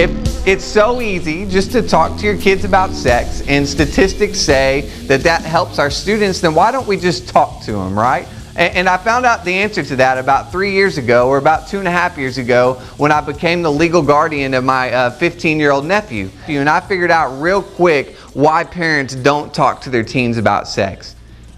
If it's so easy just to talk to your kids about sex, and statistics say that that helps our students, then why don't we just talk to them, right? And I found out the answer to that about 3 years ago, or about 2.5 years ago, when I became the legal guardian of my 15-year-old nephew. And I figured out real quick why parents don't talk to their teens about sex.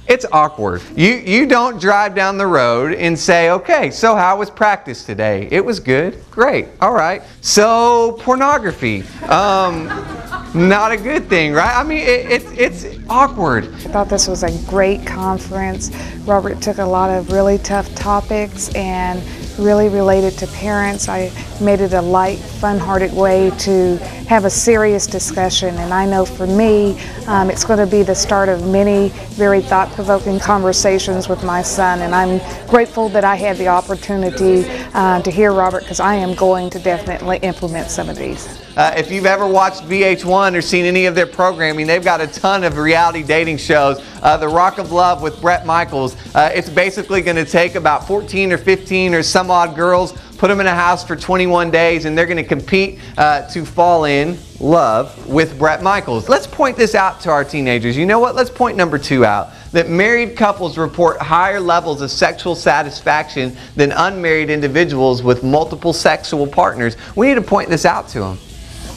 It's awkward. You don't drive down the road and say, okay, so how was practice today? It was good. Great. All right. So pornography. Not a good thing, right? I mean, it's awkward. I thought this was a great conference. Robert took a lot of really tough topics and really related to parents. I made it a light, fun-hearted way to have a serious discussion, and I know for me it's going to be the start of many very thought-provoking conversations with my son, and I'm grateful that I had the opportunity to hear Robert, because I am going to definitely implement some of these. If you've ever watched VH1 or seen any of their programming, they've got a ton of reality dating shows. The Rock of Love with Bret Michaels. It's basically going to take about 14 or 15 or some odd girls, put them in a house for 21 days, and they're going to compete to fall in love with Bret Michaels. Let's point this out to our teenagers. You know what? Let's point number 2 out. That married couples report higher levels of sexual satisfaction than unmarried individuals with multiple sexual partners. We need to point this out to them.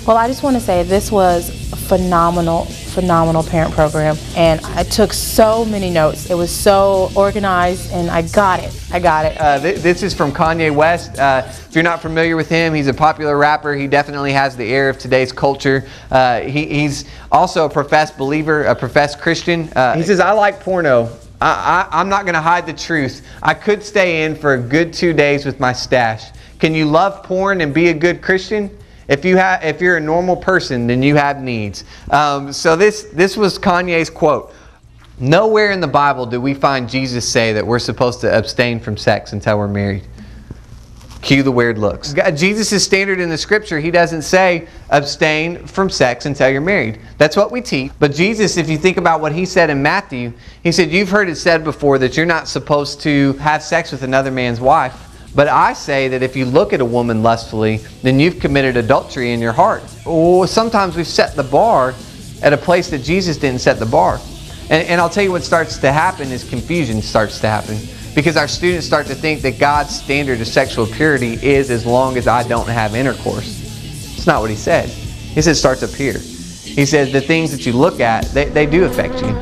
Well, I just want to say this was a phenomenal parent program, and I took so many notes. It was so organized, and I got it. This is from Kanye West. If you're not familiar with him, he's a popular rapper. He definitely has the air of today's culture. He's also a professed believer, a professed Christian. He says, I like porno. I'm not going to hide the truth. I could stay in for a good 2 days with my stash. Can you love porn and be a good Christian? If you're a normal person, then you have needs. So this was Kanye's quote. Nowhere in the Bible do we find Jesus say that we're supposed to abstain from sex until we're married. Cue the weird looks. Jesus' standard in the scripture, he doesn't say abstain from sex until you're married. That's what we teach. But Jesus, if you think about what he said in Matthew, he said, you've heard it said before that you're not supposed to have sex with another man's wife. But I say that if you look at a woman lustfully, then you've committed adultery in your heart. Or sometimes we've set the bar at a place that Jesus didn't set the bar. And I'll tell you what starts to happen is confusion starts to happen. Because our students start to think that God's standard of sexual purity is as long as I don't have intercourse. It's not what he said. He said it starts up here. He says the things that you look at, they do affect you.